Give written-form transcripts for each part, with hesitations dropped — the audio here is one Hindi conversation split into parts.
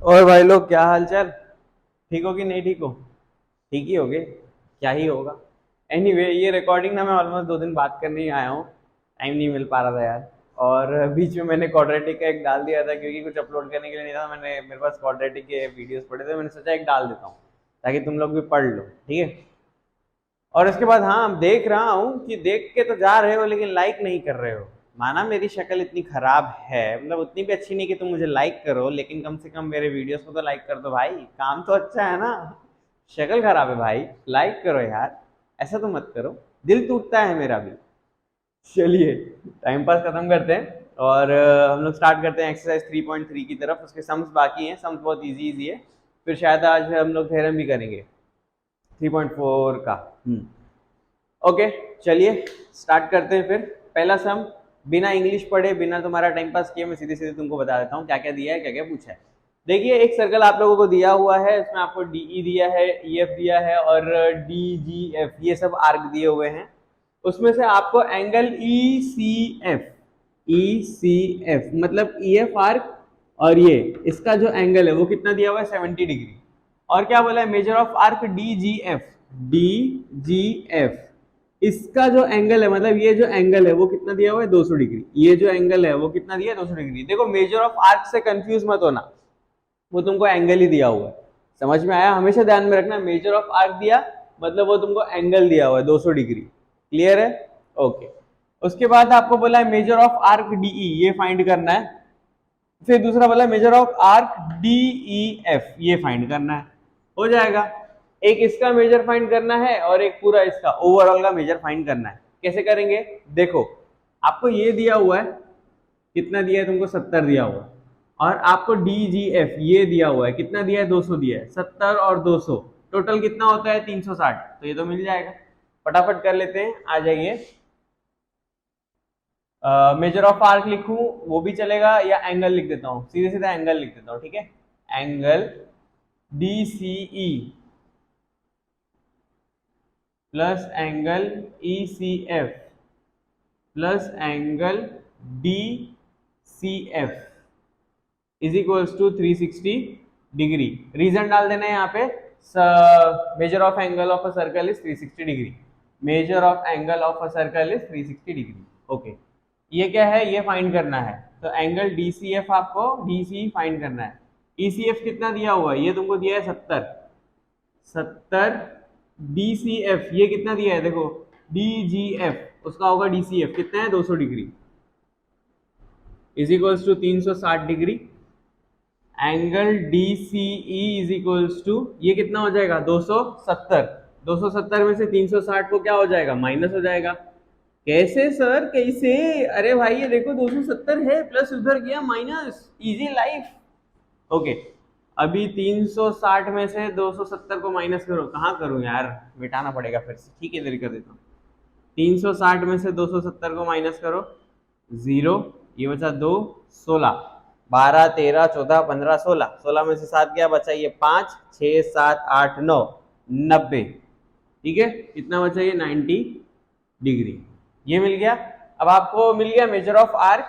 और भाई लोग, क्या हाल चाल? ठीक हो कि नहीं ठीक हो? ठीक ही होगे, क्या ही होगा। एनीवे, ये रिकॉर्डिंग ना मैं ऑलमोस्ट 2 दिन बात करने ही आया हूँ। टाइम नहीं मिल पा रहा था यार। और बीच में मैंने क्वाड्रेटिक का एक डाल दिया था क्योंकि कुछ अपलोड करने के लिए नहीं था। मेरे पास क्वाड्रेटिक के वीडियोस पड़े थे, मैंने सोचा एक डाल देता हूँ ताकि तुम लोग भी पढ़ लो, ठीक है। और उसके बाद हाँ, देख रहा हूँ कि देख के तो जा रहे हो लेकिन लाइक नहीं कर रहे हो। माना मेरी शक्ल इतनी खराब है, मतलब उतनी भी अच्छी नहीं कि तुम मुझे लाइक करो, लेकिन कम से कम मेरे वीडियोस को तो लाइक कर दो भाई। काम तो अच्छा है ना। शक्ल खराब है भाई, लाइक करो यार। ऐसा तो मत करो, दिल टूटता है मेरा भी। चलिए, टाइम पास खत्म करते हैं और हम लोग स्टार्ट करते हैं एक्सरसाइज 3.3 की तरफ। उसके सम्स बाकी हैं, सम्स बहुत इजी इजी है। फिर शायद आज हम लोग थ्योरम भी करेंगे 3.4 का। ओके, चलिए स्टार्ट करते हैं। फिर पहला सम, बिना इंग्लिश पढ़े, बिना तुम्हारा टाइम पास किए, मैं सीधे सीधे तुमको बता देता हूँ क्या क्या दिया है, क्या क्या पूछा है। देखिए, एक सर्कल आप लोगों को दिया हुआ है, इसमें आपको डीई दिया है, ईएफ दिया है और डीजीएफ, ये सब आर्क दिए हुए हैं। उसमें से आपको एंगल ईसीएफ, ईसीएफ मतलब ईएफ आर्क, और ये इसका जो एंगल है वो कितना दिया हुआ है, 70 डिग्री। और क्या बोला है, मेजर ऑफ आर्क डीजीएफ, डीजीएफ इसका जो एंगल है, मतलब ये जो एंगल है वो कितना दिया हुआ है, 200 डिग्री। ये जो एंगल है वो कितना दिया है, 200 डिग्री। देखो, मेजर ऑफ आर्क से कंफ्यूज मत होना, वो तुमको एंगल ही दिया हुआ है। समझ में आया? हमेशा ध्यान में रखना, मेजर ऑफ आर्क दिया मतलब वो तुमको एंगल दिया हुआ है 200 डिग्री। क्लियर है? ओके। उसके बाद आपको बोला है मेजर ऑफ आर्क डीई, ये फाइंड करना है। फिर दूसरा बोला मेजर ऑफ आर्क डीईएफ, ये फाइंड करना है। हो जाएगा। एक इसका मेजर फाइंड करना है और एक पूरा इसका ओवरऑल का मेजर फाइंड करना है। कैसे करेंगे? देखो, आपको ये दिया हुआ है, कितना दिया है तुमको, 70 दिया हुआ है। और आपको डीजीएफ ये दिया हुआ है, कितना दिया है, 200 दिया है। 70 और 200 टोटल कितना होता है, 360। तो ये तो मिल जाएगा। फटाफट कर लेते हैं, आ जाइए। मेजर ऑफ आर्क लिखूं वो भी चलेगा, या एंगल लिख देता हूं, सीधे सीधा एंगल लिख देता हूं, ठीक है। Angle DCE plus angle ECF plus angle DCF is equals to 360 degree. Reason डाल देना है यहाँ पे, measure of angle of a circle is 360 degree. Measure of angle of a circle is 360 degree. Okay, ये क्या है, ये फाइंड करना है। तो एंगल DCF आपको DC फाइंड करना है। ECF कितना दिया हुआ है, ये तुमको दिया है 70। 70 DCF ये कितना दिया है, देखो DGF उसका होगा DCF कितना है, 200 degree is equals to 360 degree. Angle DCE is equals to, ये कितना हो जाएगा, 270। 270 में से 360 को क्या हो जाएगा, माइनस हो जाएगा। कैसे सर, कैसे? अरे भाई ये देखो 270 है, प्लस उधर गया माइनस, इजी लाइफ। ओके, अभी 360 में से 270 को माइनस करो। कहाँ करूं यार, मिटाना पड़ेगा फिर से, ठीक है इधर कर देता हूँ। 360 में से 270 को माइनस करो, 0, ये बचा 2, 16, 12, 13, 14, 15, 16, 16 में से 7 क्या बचा, ये 5, 6, 7, 8, 9, 90। ठीक है, कितना बचा, ये 90 डिग्री। ये मिल गया। अब आपको मिल गया मेजर ऑफ आर्क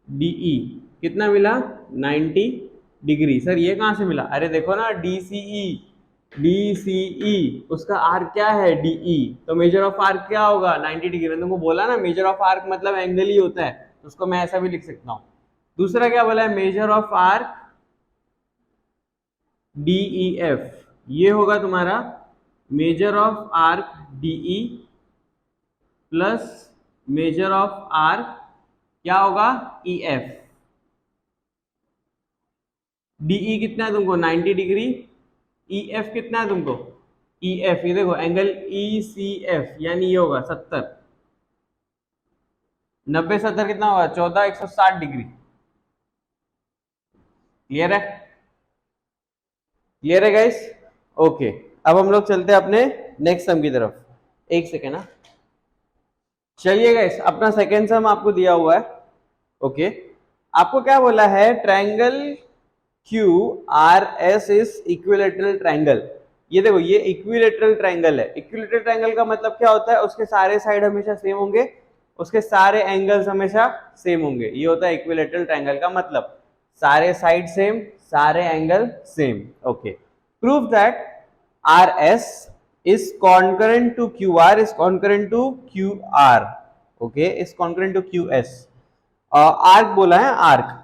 DE, कितना मिला, 90 डिग्री। सर ये कहां से मिला? अरे देखो ना, DCE, DCE उसका आर्क क्या है, DE, तो मेजर ऑफ आर्क क्या होगा, 90 डिग्री। मैंने तुमको बोला ना, मेजर ऑफ आर्क मतलब एंगल ही होता है, तो उसको मैं ऐसा भी लिख सकता हूं। दूसरा क्या बोला है, मेजर ऑफ आर्क DEF, ये होगा तुम्हारा measure of arc DE plus measure of arc क्या होगा, EF। DE कितना है तुमको, 90 डिग्री। EF कितना है तुमको, EF ये देखो एंगल ECF, यानी ये होगा 70। 90 70 कितना होगा, 14, 160 डिग्री। क्लियर है? क्लियर है गाइस? ओके, अब हम लोग चलते हैं अपने नेक्स्ट सम की तरफ। एक सेकेंड ना, चलिए गाइस, अपना सेकेंड सम आपको दिया हुआ है। ओके, आपको क्या बोला है, triangle QRS is equilateral triangle. ये देखो, ये इक्विलेटरल ट्रायंगल है। इक्विलेटरल ट्रायंगल का मतलब क्या होता है, उसके सारे साइड हमेशा सेम होंगे, उसके सारे एंगल्स हमेशा सेम होंगे। ये होता है इक्विलेटरल ट्रायंगल का मतलब। सारे साइड सेम, सारे angle same. Okay, prove that R S is concurrent to Q R is concurrent to Q R. Okay, is concurrent to Q S. Arc बोला है, arc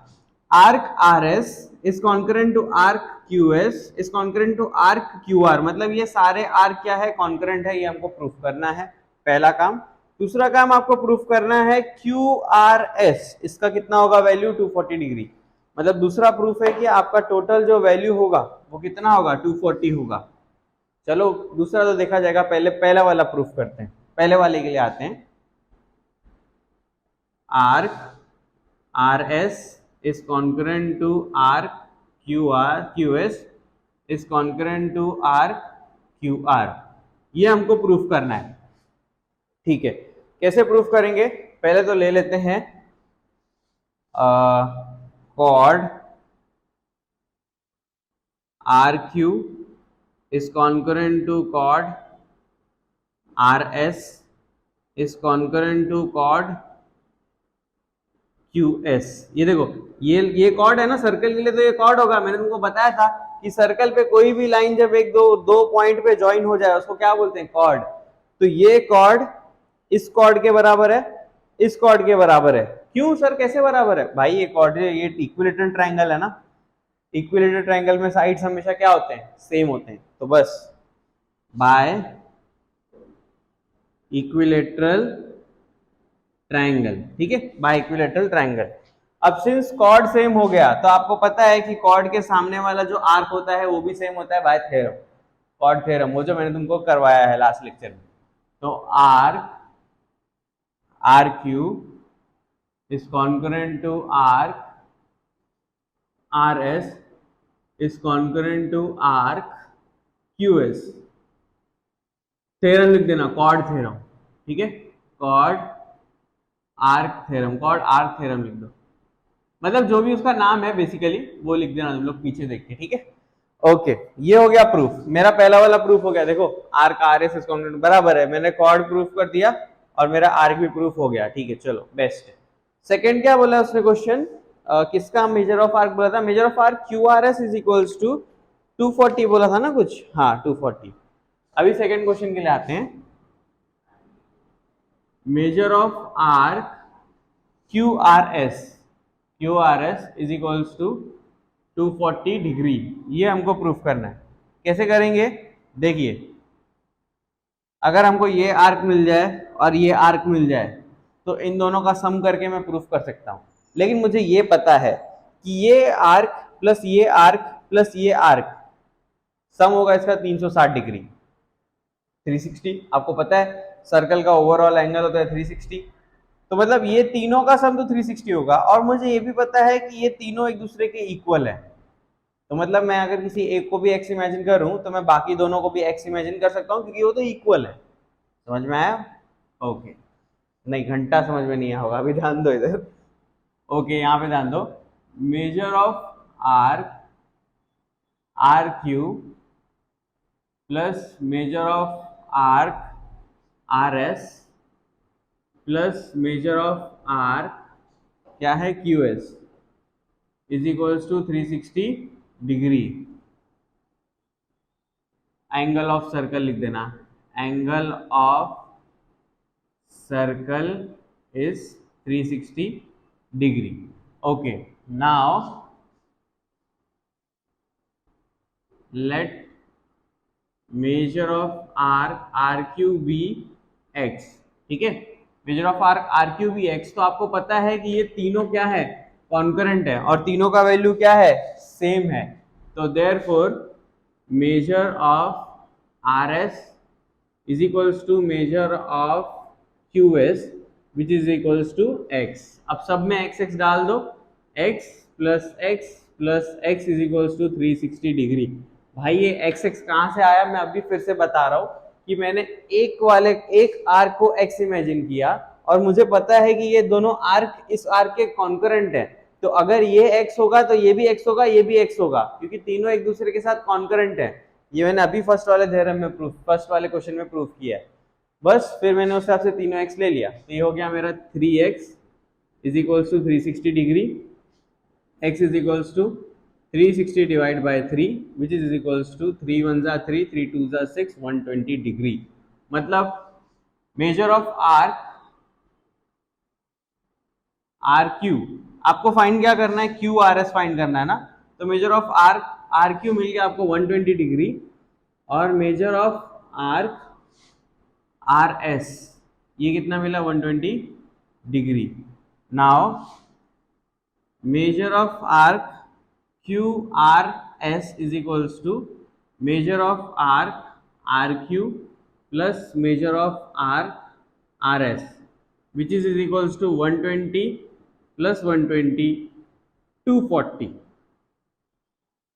arc R S is concurrent to arc Q S is concurrent to arc Q R. मतलब ये सारे आर्क क्या है, कॉन्करेंट है, ये हमको प्रूफ करना है, पहला काम। दूसरा काम आपको प्रूफ करना है क्यू आर एस, इसका कितना होगा वैल्यू, 240 डिग्री। मतलब दूसरा प्रूफ है कि आपका टोटल जो वैल्यू होगा वो कितना होगा, 240 होगा। चलो दूसरा तो देखा जाएगा, पहले पहला वाला प्रूफ करते हैं। पहले वाले के लिए आते हैं। Arc R S is concurrent to arc QS is concurrent to arc QR। ये हमको प्रूफ करना है, ठीक है। कैसे प्रूफ करेंगे, पहले तो ले लेते हैं chord RQ is concurrent to chord RS is concurrent to chord QS। ये देखो, ये कॉर्ड है ना, सर्कल के लिए तो ये कॉर्ड होगा। मैंने तुमको बताया था कि सर्कल पे कोई भी लाइन जब एक दो पॉइंट पे ज्वाइन हो जाए उसको क्या बोलते हैं, कॉर्ड। तो ये कॉर्ड इस कॉर्ड के बराबर है, इस कॉर्ड के बराबर है। क्यों सर, कैसे बराबर है भाई, ये कॉर्ड ये इक्विलेटरल ट्रायंगल है ना, इक्विलेटरल ट्रायंगल में साइड्स हमेशा क्या होते हैं, सेम होते हैं। तो बस बाय इक्विलेटरल ट्रायंगल, ठीक है, बाय इक्विलेटरल ट्रायंगल। अब सिंस कॉर्ड सेम हो गया तो आपको पता है कि कॉर्ड के सामने वाला जो आर्क होता है वो भी सेम होता है बाय थ्योरम, कॉर्ड थ्योरम, वो जो मैंने तुमको करवाया है लास्ट लेक्चर में। तो arc R Q is concurrent to arc R S is concurrent to arc Q S. Theorem लिख देना, कॉर्ड थ्योरम, ठीक है, chord arc theorem, chord arc theorem लिख दो। मतलब जो भी उसका नाम है बेसिकली वो लिख देना तुम लोग पीछे देख के, ठीक है। ओके, ये हो गया प्रूफ, मेरा पहला वाला प्रूफ हो गया। देखो आर्क आर एस कॉन्करेंट बराबर है, मैंने कॉर्ड प्रूफ कर दिया और मेरा आर्क भी प्रूफ हो गया, ठीक है, चलो बेस्ट है। सेकंड क्या बोला उसने क्वेश्चन, किसका मेजर ऑफ आर्क बोला था, measure of arc Q R S is equals to 240 बोला था ना कुछ, हाँ 240। अभी सेकंड क्वेश्चन के लिए आते हैं। Measure of arc QRS is equals to 240 degree, ये हमको प्रूफ करना है। कैसे करेंगे, देखिए अगर हमको ये आर्क मिल जाए और ये आर्क मिल जाए तो इन दोनों का सम करके मैं प्रूफ कर सकता हूं। लेकिन मुझे ये पता है कि ये आर्क प्लस ये आर्क प्लस ये आर्क सम होगा इसका 360 डिग्री, 360। आपको पता है सर्कल का ओवरऑल एंगल होता है 360, तो मतलब ये तीनों का सम तो 360 होगा। और मुझे ये भी पता है कि ये तीनों एक दूसरे के इक्वल है, तो मतलब मैं अगर किसी एक को भी एक्स इमेजिन करूं तो मैं बाकी दोनों को भी एक्स इमेजिन कर सकता हूं क्योंकि वो तो इक्वल है। समझ में आया? ओके, नहीं घंटा समझ में नहीं आया होगा, अभी ध्यान दो इधर। ओके, यहाँ पे ध्यान दो। Measure of arc R Q plus measure of arc R S plus measure of arc क्या है Q S is equals to 360 degree. Angle of circle लिख देना, angle of circle is 360 degree. Okay, now let measure of arc R Q be X, ठीक है, measure of arc R Q be X. तो आपको पता है कि ये तीनों क्या है, कॉन्करेंट है और तीनों का वैल्यू क्या है, सेम है। तो therefore measure of R S is equals to measure of Q S which is equals to X. अब सब में एक्स एक्स डाल दो, X plus X is equals to 360 degree. भाई ये एक्स एक्स कहाँ से आया, मैं अभी फिर से बता रहा हूँ कि मैंने एक आर्क को एक्स इमेजिन किया और मुझे पता है कि ये दोनों आर्क इस आर्क के कॉन्करेंट है। तो अगर ये एक्स होगा तो ये भी एक्स होगा, ये भी एक्स होगा, क्योंकि तीनों एक दूसरे के साथ कॉन्करेंट है। ये मैंने अभी फर्स्ट वाले क्वेश्चन में प्रूफ किया है। बस फिर मैंने उस हिसाब से तीनों एक्स ले लिया, तो ये हो गया मेरा 3x is equals to 360 degree. x is equals to 360 divided by 3 which is equals to 3 1s are 3 3 2s are 6 120 degree. मतलब measure of arc R Q, आपको फाइंड क्या करना है, क्यू आर एस फाइंड करना है ना। तो measure of arc R Q मिल गया आपको 120 डिग्री और measure of arc R S ये कितना मिला 120 degree. Now measure of arc QRS is equals to measure of arc RQ plus measure of arc RS which is equals to 120 plus 120 240।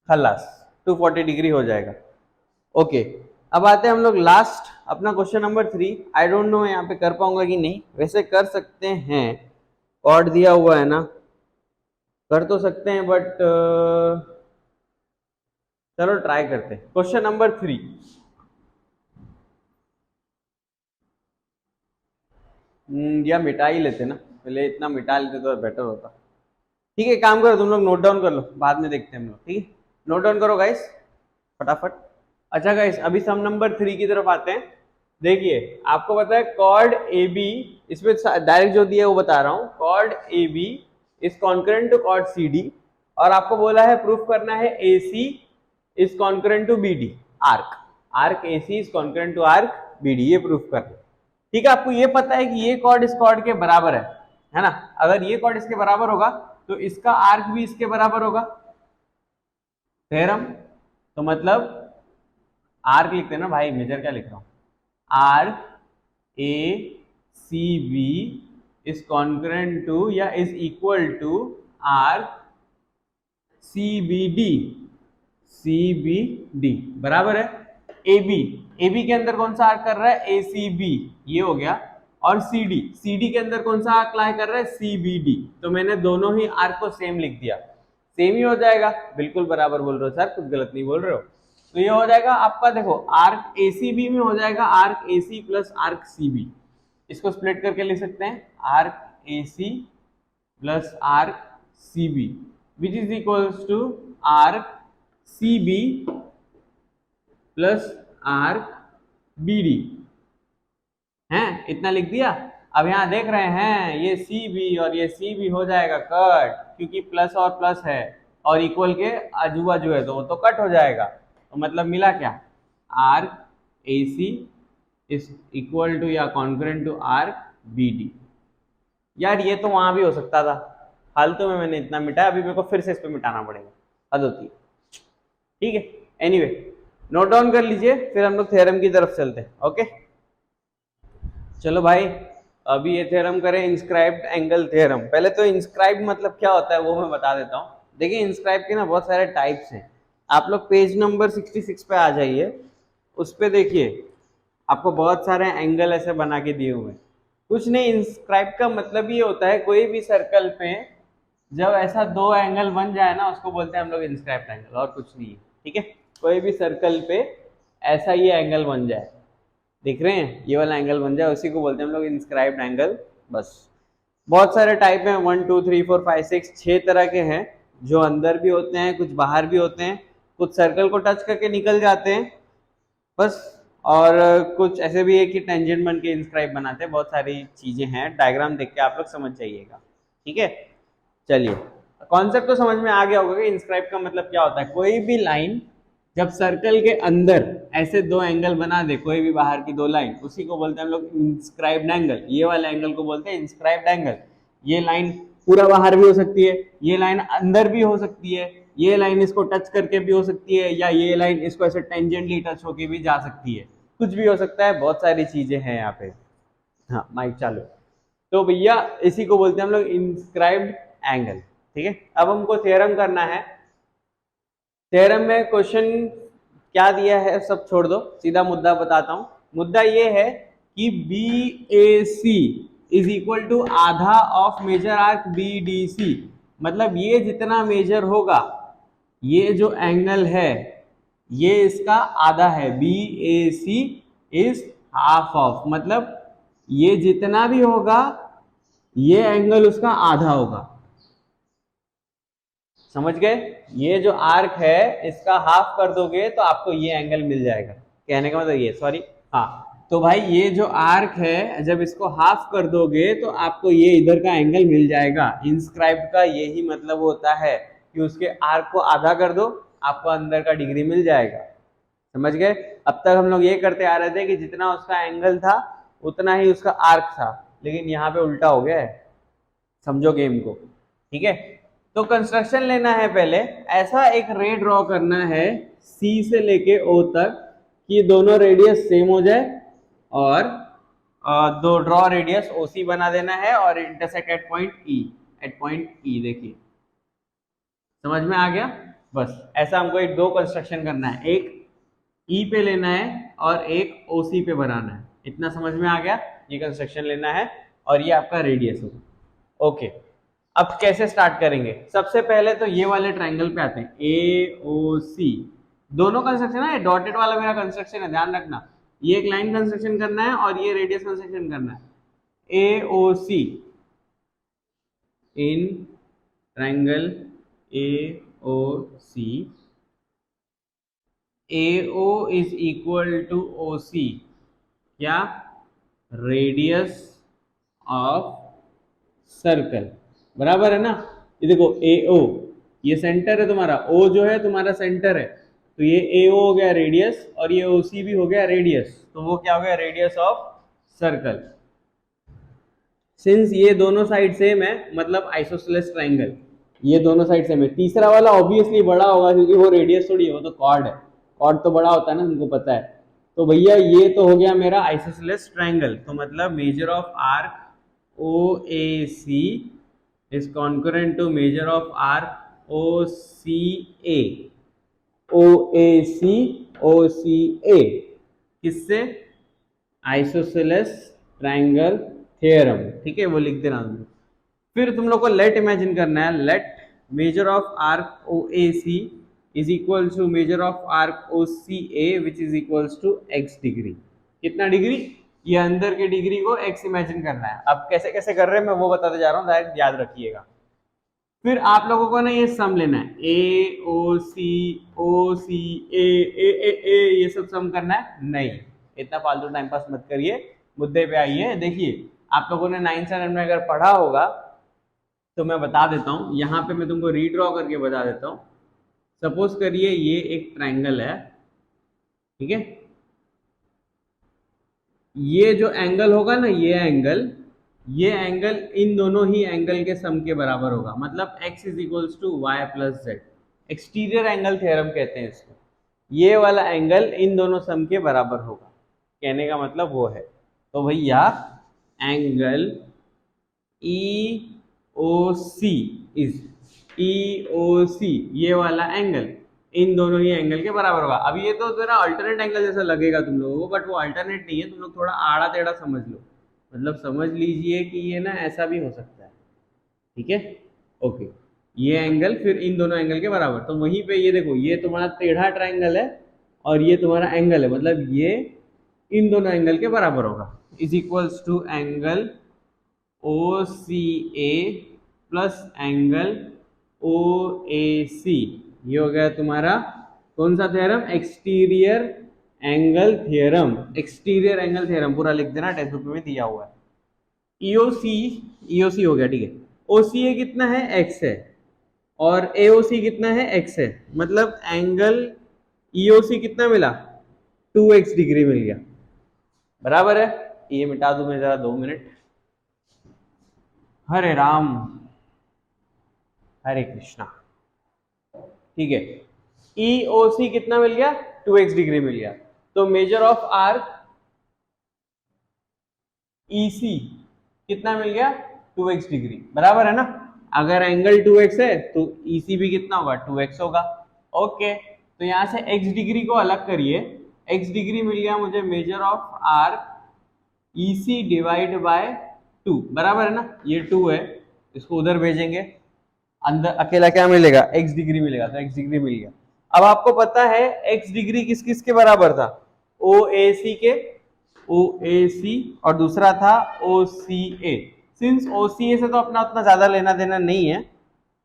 खलास 240 डिग्री हो जाएगा। ओके अब आते हैं हम लोग लास्ट अपना question number 3। I don't know यहाँ पे कर पाऊंगा कि नहीं, वैसे कर सकते हैं, कॉर्ड दिया हुआ है ना, कर तो सकते हैं बट चलो ट्राई करते हैं। क्वेश्चन नंबर 3 या मिटा ही लेते ना, पहले इतना मिटा लेते तो बेटर होता। ठीक है काम करो तुम लोग नोट डाउन कर लो, बाद में देखते हैं हम लोग। ठीक है नोट डाउन करो गाइस फटाफट। अच्छा गाइस अभी सम नंबर 3 की तरफ आते हैं। देखिए आपको पता है कॉर्ड ए बी, इसमें डायरेक्ट जो दिया है वो बता रहा हूँ, chord A B is concurrent to chord C D और आपको बोला है प्रूफ करना है A C is concurrent to B D, arc A C is concurrent to arc B D, ये प्रूफ करना। ठीक है आपको ये पता है कि ये कॉर्ड इस कॉर्ड के बराबर है ना। अगर ये कॉर्ड इसके बराबर होगा तो इसका आर्क भी इसके बराबर होगा, थ्योरम। तो मतलब आर्क लिखते हैं ना भाई, मेजर क्या लिख रहा हूं, arc A C B is concurrent to या is equal to arc C B D, बराबर है। ए बी के अंदर कौन सा आर्क कर रहा है, ए सी बी, ये हो गया। और सी डी के अंदर कौन सा आर्क लाई कर रहा है, सी बी डी। तो मैंने दोनों ही आर्क को सेम लिख दिया, सेम ही हो जाएगा। बिल्कुल बराबर बोल रहे हो सर, कुछ गलत नहीं बोल रहे हो। तो ये हो जाएगा आपका, देखो आर्क ए सी बी में हो जाएगा arc A C plus arc C B. इसको स्प्लिट करके लिख सकते हैं arc A C plus arc C B which is equals to arc C B plus arc B D है, इतना लिख दिया। अब यहाँ देख रहे हैं ये सी बी और ये सी बी हो जाएगा कट, क्योंकि प्लस और प्लस है और इक्वल के आजू बाजू है तो वो तो कट हो जाएगा। तो मतलब मिला क्या, arc A C is equal to या concurrent to arc B D. यार ये तो वहां भी हो सकता था, फालतू में मैंने इतना मिटाया, अभी मेरे को फिर से इस पे मिटाना पड़ेगा, हद होती है। ठीक है एनीवे नोट डाउन कर लीजिए, फिर हम लोग थ्योरम की तरफ चलते हैं। ओके चलो भाई अभी ये थ्योरम करें, इंस्क्राइब्ड एंगल थ्योरम। पहले तो इंस्क्राइब्ड मतलब क्या होता है वो मैं बता देता हूँ। देखिए इंस्क्राइब के ना बहुत सारे टाइप्स हैं। आप लोग पेज नंबर 66 पे आ जाइए, उस पे देखिए आपको बहुत सारे एंगल ऐसे बना के दिए हुए हैं। कुछ नहीं, इंस्क्राइब का मतलब ये होता है कोई भी सर्कल पे जब ऐसा दो एंगल बन जाए ना उसको बोलते हैं हम लोग इंस्क्राइब्ड एंगल, और कुछ नहीं है। ठीक है कोई भी सर्कल पे ऐसा ये एंगल बन जाए, दिख रहे हैं ये वाला एंगल बन जाए, उसी को बोलते हैं हम लोग इंस्क्राइब्ड एंगल। बस बहुत सारे टाइप हैं, 1 2 3 4 5 6 6 तरह के हैं, जो अंदर भी होते हैं कुछ बाहर भी होते हैं, कुछ सर्कल को टच करके निकल जाते हैं बस, और कुछ ऐसे भी है कि टेंजेंट बन के इंस्क्राइब बनाते हैं। बहुत सारी चीजें हैं, डायग्राम देख के आप लोग समझ जाइएगा। ठीक है चलिए कॉन्सेप्ट तो समझ में आ गया होगा कि इंस्क्राइब का मतलब क्या होता है। कोई भी लाइन जब सर्कल के अंदर ऐसे दो एंगल बना दे, कोई भी बाहर की दो लाइन, उसी को बोलते हैं हम लोग इंस्क्राइब्ड एंगल। ये वाले एंगल को बोलते हैं इंस्क्राइब्ड एंगल। ये लाइन पूरा बाहर भी हो सकती है, ये लाइन अंदर भी हो सकती है, ये लाइन इसको टच करके भी हो सकती है, या ये लाइन इसको ऐसे टेंजेंटली टच होके भी जा सकती है, कुछ भी हो सकता है। बहुत सारी चीजें हैं यहाँ पे। हाँ माइक चालू। तो भैया इसी को बोलते हैं हम लोग इंस्क्राइब्ड एंगल। ठीक है अब हमको थ्योरम करना है। थ्योरम में क्वेश्चन क्या दिया है सब छोड़ दो, सीधा मुद्दा बताता हूं। मुद्दा ये है कि B A C is equal to आधा of major arc B D C. मतलब ये जितना मेजर होगा, ये जो एंगल है ये इसका आधा है, B A C is half of, मतलब ये जितना भी होगा ये एंगल उसका आधा होगा। समझ गए? ये जो आर्क है इसका हाफ कर दोगे तो आपको ये एंगल मिल जाएगा। कहने का मतलब ये, सॉरी, हाँ, तो भाई ये जो आर्क है जब इसको हाफ कर दोगे तो आपको ये इधर का एंगल मिल जाएगा। इंस्क्राइब्ड का यही मतलब होता है कि उसके आर्क को आधा कर दो, आपको अंदर का डिग्री मिल जाएगा। समझ गए? अब तक हम लोग ये करते आ रहे थे कि जितना उसका एंगल था उतना ही उसका आर्क था, लेकिन यहाँ पे उल्टा हो गया है। समझो गेम को, ठीक है? तो कंस्ट्रक्शन लेना है, पहले ऐसा एक रे ड्रॉ करना है सी से लेके ओ तक कि दोनों रेडियस सेम हो जाए, और दो ड्रॉ रेडियस ओसी बना देना है और इंटरसेक्ट एट पॉइंट ई, देखिए समझ में आ गया? बस ऐसा हमको एक दो कंस्ट्रक्शन करना है, एक ई पे लेना है और एक ओसी पे बनाना है। इतना समझ में आ गया? ये कंस्ट्रक्शन लेना है और ये आपका रेडियस होगा। ओके, अब कैसे स्टार्ट करेंगे? सबसे पहले तो ये वाले ट्रायंगल पे आते हैं, ए ओ सी। दोनों कंस्ट्रक्शन है, डॉटेड वाला मेरा कंस्ट्रक्शन है, ध्यान रखना। ये एक लाइन कंस्ट्रक्शन करना है और ये रेडियस कंस्ट्रक्शन करना है। A O C in triangle A O C, AO is equal to OC, क्या? रेडियस ऑफ सर्कल, बराबर है ना? ये देखो AO, ये सेंटर है तुम्हारा, O जो है तुम्हारा सेंटर है, तो ये AO हो गया रेडियस और ये OC भी हो गया रेडियस, तो वो क्या हो गया? Radius of circle. सिंस ये दोनों साइड सेम है, मतलब आइसोसेलेस ट्रायंगल, ये दोनों साइड सेम है। तीसरा वाला ऑब्वियसली बड़ा होगा क्योंकि वो रेडियस थोड़ी है, वो तो कॉर्ड है, कॉर्ड तो बड़ा होता है ना, तुमको पता है। तो भैया ये तो हो गया मेरा आइसोसेलेस ट्रायंगल, तो मतलब measure of arc OAC is concurrent to measure of arc OCA। OAC OCA किससे? आइसोसेलेस ट्रायंगल थ्योरम, ठीक है, वो लिख देना तुम। फिर तुम लोग को लेट इमेजिन करना है, let measure of arc OAC is equal to measure of arc OCA which is equal to x degree. कितना डिग्री? ये अंदर के डिग्री को x इमेजिन करना है। अब कैसे कैसे कर रहे हैं मैं वो बताते जा रहा हूँ, डायरेक्ट याद रखिएगा। फिर आप लोगों को ना ये सम लेना है, AOC OC A ये सब सम करना है। नहीं, इतना फालतू टाइम पास मत करिए, मुद्दे पे आइए। देखिए आप लोगों ने 9th स्टैंडर्ड में अगर पढ़ा होगा तो मैं बता देता हूँ, यहाँ पे मैं तुमको रीड्रॉ करके बता देता हूँ। सपोज करिए ये एक ट्रायंगल है, ठीक है? ये जो एंगल होगा ना, ये एंगल इन दोनों ही एंगल के सम के बराबर होगा, मतलब x is equals to Y plus Z. Exterior angle theorem कहते हैं इसको। ये वाला एंगल इन दोनों सम के बराबर होगा, कहने का मतलब वो है। तो भैया एंगल EOC इज EOC, ये वाला एंगल इन दोनों ही एंगल के बराबर होगा। अब ये तो ना अल्टरनेट एंगल जैसा लगेगा तुम लोगों को, बट वो अल्टरनेट नहीं है, तुम लोग थोड़ा आड़ा टेढ़ा समझ लो, मतलब समझ लीजिए कि ये ना ऐसा भी हो सकता है, ठीक है? ओके, ये एंगल फिर इन दोनों एंगल के बराबर, तो वहीं पे ये देखो, ये तुम्हारा टेढ़ा ट्रायंगल है और ये तुम्हारा एंगल है, मतलब ये इन दोनों एंगल के बराबर होगा, is equals to angle OCA plus angle OAC। ये हो गया तुम्हारा कौन सा theorem? Exterior angle theorem. Exterior angle theorem पूरा लिख देना, टेक्स्ट बुक में दिया हुआ है। EOC हो गया, ठीक है। OCA कितना है? x है, और AOC कितना है? x है, मतलब एंगल EOC कितना मिला? 2x डिग्री मिल गया, बराबर है। ये मिटा दूं मैं जरा, 2 मिनट। हरे राम हरे कृष्णा, ठीक है। EOC कितना मिल गया? 2x डिग्री मिल गया। तो मेजर ऑफ आर्क EC कितना मिल गया? 2x डिग्री, बराबर है ना? अगर एंगल 2x है तो EC भी कितना होगा? 2x होगा। ओके, तो यहां से x डिग्री को अलग करिए, x डिग्री मिल गया मुझे major of arc EC divide by 2, बराबर है ना? ये 2 है, इसको उधर भेजेंगे, अंदर अकेला क्या मिलेगा? x डिग्री मिलेगा, तो x डिग्री मिल गया। अब आपको पता है x डिग्री किस किस के बराबर था? OAC के, OAC, और दूसरा था OCA। सिंस OCA से तो अपना उतना ज्यादा लेना देना नहीं है,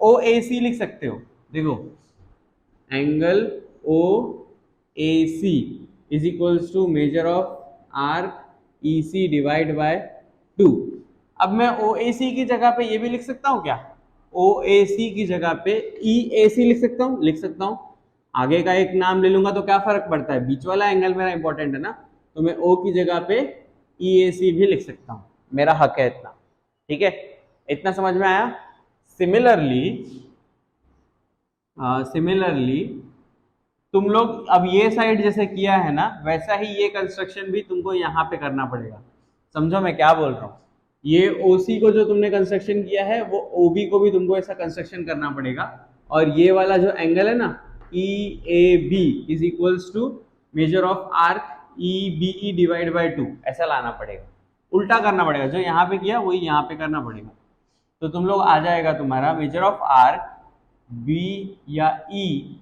OAC लिख सकते हो। देखो angle O A C is equals to measure of arc E C divide by 2। अब मैं ओ ए सी की जगह पे ये भी लिख सकता हूँ क्या? ओ ए सी की जगह पे ई ए सी लिख सकता हूँ, लिख सकता हूँ। आगे का एक नाम ले लूंगा तो क्या फर्क पड़ता है, बीच वाला एंगल मेरा इंपॉर्टेंट है ना, तो मैं ओ की जगह पे ई ए सी भी लिख सकता हूँ, मेरा हक है इतना। ठीक है, इतना समझ में आया? सिमिलरली तुम लोग अब ये साइड जैसे किया है ना, वैसा ही ये कंस्ट्रक्शन भी तुमको यहाँ पे करना पड़ेगा। समझो मैं क्या बोल रहा हूँ? ये OC को जो तुमने कंस्ट्रक्शन किया है वो OB को भी तुमको ऐसा कंस्ट्रक्शन करना पड़ेगा। और ये वाला जो एंगल है ना EAB is equals to measure of arc EBE divide by 2, ऐसा लाना पड़ेगा, उल्टा करना पड़ेगा। जो यहाँ पे किया वही यहाँ पे करना पड़ेगा। तो तुम लोग आ जाएगा तुम्हारा मेजर ऑफ आर्क B या EAB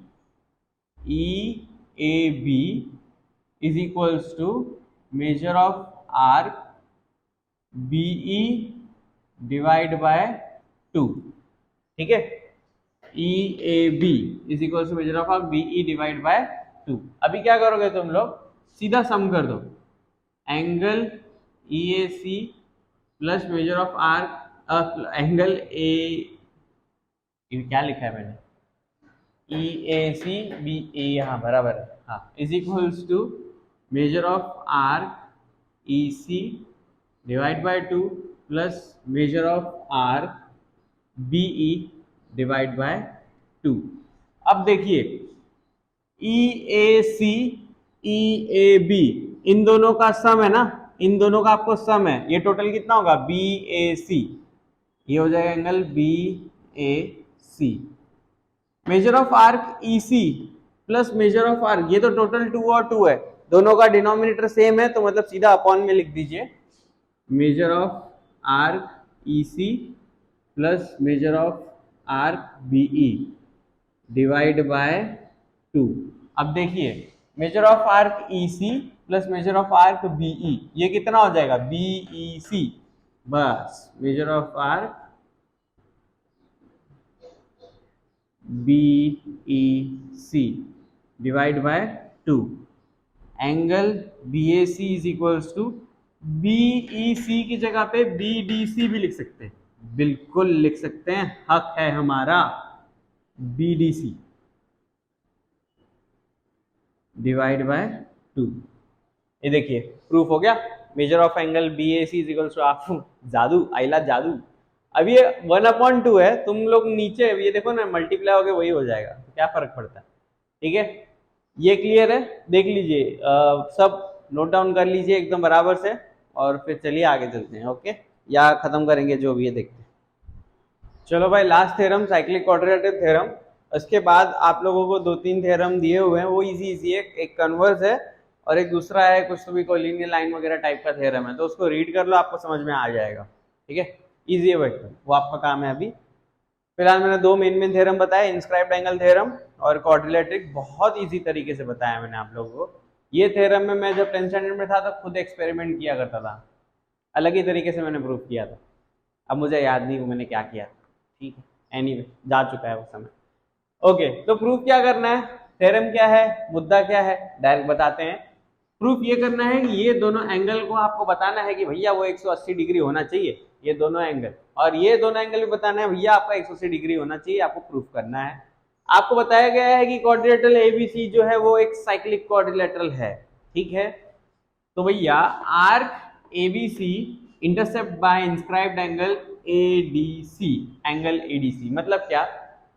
is equals to measure of arc BE divide by 2। ठीक है, EAB is equals to measure of arc BE divide by 2। अभी क्या करोगे तुम लोग, सीधा सम कर दो, angle EAC plus measure of arc angle A, क्या लिखा है मैंने, EAC BE, हाँ बराबर है, हाँ, is equals to measure of arc EC divide by 2 plus measure of arc BE divide by 2। अब देखिए EAC EAB इन दोनों का सम है ना, इन दोनों का आपको सम है, ये टोटल कितना होगा BAC, ये हो जाएगा angle BAC। Major of arc EC plus measure of arc, ये तो टोटल 2 और 2 है, दोनों का डिनोमिनेटर सेम है, तो मतलब सीधा अपॉन में लिख दीजिए measure of arc EC plus measure of arc BE divide by 2। अब देखिए measure of arc EC plus measure of arc BE, ये कितना हो जाएगा BEC, बस measure of arc BEC divide by 2। Angle BAC is equals to BEC की जगह पे BDC भी लिख सकते हैं, बिल्कुल लिख सकते हैं, हक है हमारा, BDC डिवाइड बाय 2। ये देखिए प्रूफ हो गया, measure of angle BAC is equals to, आप जादू आइला जादू। अब ये 1/2 है, तुम लोग नीचे ये देखो ना मल्टीप्लाई हो गया वही हो जाएगा, तो क्या फर्क पड़ता है। ठीक है, ये क्लियर है, देख लीजिए, सब नोट डाउन कर लीजिए एकदम बराबर से, और फिर चलिए आगे चलते हैं। ओके, या खत्म करेंगे जो भी है देखते हैं। चलो भाई, last theorem cyclic quadratic theorem. उसके बाद आप लोगों को 2-3 थ्योरम दिए हुए हैं, वो इजी है, एक कन्वर्स है और एक दूसरा है कुछ तो भी कोलिनियर लाइन वगैरह टाइप का थ्योरम है, तो उसको रीड कर लो, आपको समझ में आ जाएगा। ठीक है, इजी है भाई, वो आपका काम है। अभी फिलहाल मैंने 2 मेन थ्योरम बताए, इंस्क्राइब्ड एंगल थ्योरम और क्वाड्रिलेटरिक, बहुत इजी तरीके से बताया मैंने आप लोगों को। ये थ्योरम में मैं जब 10th स्टैंडर्ड में था तो खुद एक्सपेरिमेंट किया करता था, अलग ही तरीके से मैंने प्रूफ किया था, अब मुझे याद नहीं मैंने क्या किया। ठीक है, एनीवे जा चुका है वो समय। ओके, तो प्रूफ क्या करना है, थ्योरम क्या है, मुद्दा क्या है, डायरेक्ट बताते हैं। प्रूफ ये करना है कि ये दोनों एंगल को आपको बताना है कि भैया वो 180 डिग्री होना चाहिए, ये दोनों एंगल, और ये दोनों एंगल भी बताना है भैया आपका 180 डिग्री होना चाहिए, आपको प्रूफ करना है। आपको बताया गया है कि क्वाड्रिलेटरल ABC जो है वो एक साइक्लिक क्वाड्रिलेटरल है। ठीक है, तो भैया arc ABC intercept by inscribed angle ADC, angle ADC मतलब क्या,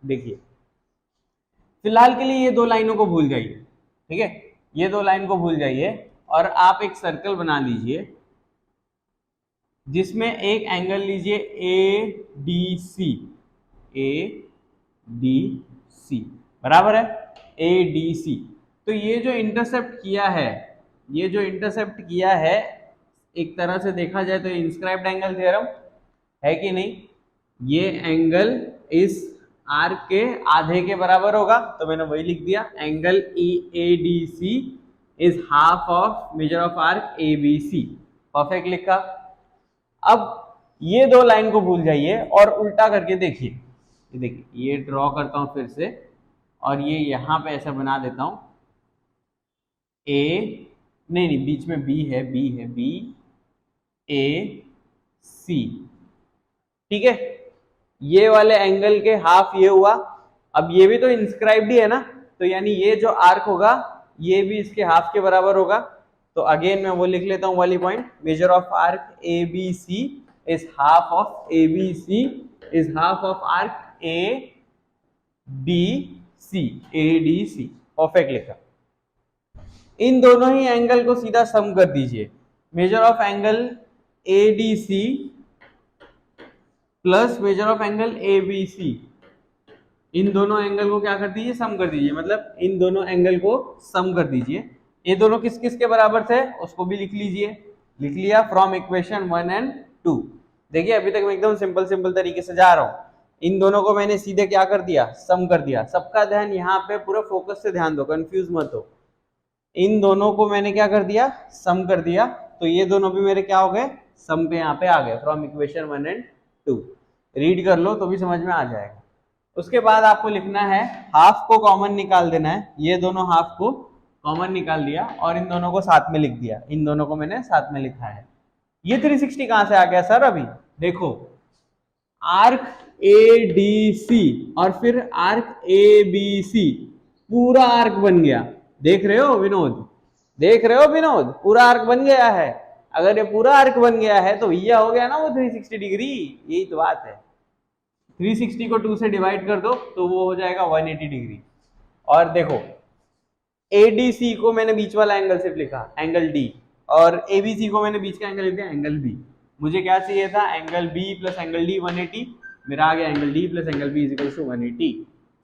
देखिए फिलहाल के लिए ये 2 लाइनों को भूल जाइए। ठीक है, ये 2 लाइन को भूल जाइए और आप एक सर्कल बना लीजिए जिसमें एक एंगल लीजिए ADC, ADC बराबर है ADC। तो ये जो इंटरसेप्ट किया है, ये जो इंटरसेप्ट किया है, एक तरह से देखा जाए तो इंस्क्राइब्ड एंगल थ्योरम है कि नहीं, ये एंगल इस आर्क के आधे के बराबर होगा, तो मैंने वही लिख दिया, angle ADC is half of major of arc ABC, perfect लिखा। अब ये 2 लाइन को भूल जाइए और उल्टा करके देखिए, ये देखिए ये ड्रॉ करता हूँ फिर से, और ये यहाँ पे ऐसा बना देता हूँ ए, नहीं बीच में बी है, बी ए सी, ठीक है। ये वाले एंगल के हाफ ये हुआ। अब ये भी तो इंस्क्राइब्ड ही है ना, तो यानी ये जो आर्क होगा ये भी इसके हाफ के बराबर होगा। तो अगेन मैं वो लिख लेता हूँ वाली point, measure of arc A B C is half of A B C is half of arc A B C, A D C, perfect लिखा। इन दोनों ही एंगल को सीधा सम कर दीजिए, measure of angle A D C plus measure of angle A B C, इन दोनों एंगल को क्या कर दीजिए, सम कर दीजिए, मतलब इन दोनों एंगल को सम कर दीजिए। ये दोनों किस किस के बराबर थे उसको भी लिख लीजिए, लिख लिया फ्रॉम इक्वेशन 1 एंड 2। देखिए अभी तक मैं एकदम सिंपल तरीके से जा रहा हूँ। इन दोनों को मैंने सीधे क्या कर दिया, सम कर दिया। सबका ध्यान यहाँ पे पूरा फोकस से ध्यान दो, कंफ्यूज मत हो। इन दोनों को मैंने क्या कर दिया, सम कर दिया, तो ये दोनों भी मेरे क्या हो गए, सम पे यहाँ पे आ गए फ्रॉम इक्वेशन 1 एंड 2। रीड कर लो तो भी समझ में आ जाएगा। उसके बाद आपको लिखना है, हाफ को कॉमन निकाल देना है, ये दोनों हाफ को कॉमन निकाल दिया और इन दोनों को साथ में लिख दिया, इन दोनों को मैंने साथ में लिखा है। ये 360 कहां से आ गया सर, अभी देखो आर्क ए डी सी और फिर आर्क ए बी सी, पूरा आर्क बन गया। देख रहे हो विनोद, देख रहे हो विनोद, पूरा आर्क बन गया है। अगर ये पूरा आर्क बन गया है तो भैया हो गया ना वो 360 डिग्री, यही तो बात है। 360 को 2 से डिवाइड कर दो तो वो हो जाएगा 180 डिग्री। और देखो ADC को मैंने बीच वाला एंगल सिर्फ लिखा, एंगल D, और ABC को मैंने बीच का एंगल लिख दिया, एंगल B। मुझे क्या चाहिए था, angle B plus angle D 180, मेरा आ गया angle D plus angle B is equal to 180।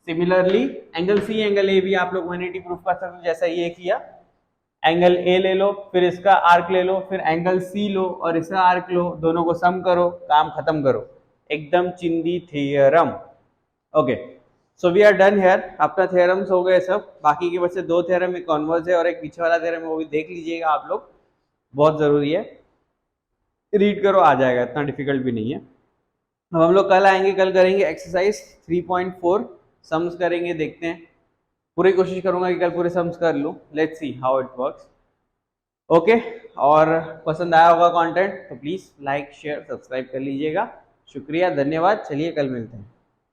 Similarly angle C angle A भी आप लोग 180 प्रूफ कर सकते हो, जैसा ये किया। एंगल A ले लो, फिर इसका आर्क ले लो, फिर एंगल C लो और इसका आर्क लो, दोनों को सम करो, काम खत्म करो, एकदम चिंदी theorem. Okay, so we are done here. अपना थ्योरम्स हो गए सब, बाकी के बच्चे 2 थ्योरम, एक कॉन्वर्स है और एक पीछे वाला थ्योरम है, वो भी देख लीजिएगा आप लोग, बहुत जरूरी है, रीड करो, आ जाएगा, इतना डिफिकल्ट भी नहीं है। अब हम लोग कल आएंगे, कल करेंगे एक्सरसाइज 3.4 सम्स करेंगे, देखते हैं, पूरी कोशिश करूंगा कि कल पूरे सम्स कर लूं, let's see how it works. Okay, और पसंद आया होगा कंटेंट तो प्लीज लाइक शेयर सब्सक्राइब कर लीजिएगा। शुक्रिया, धन्यवाद, चलिए कल मिलते हैं।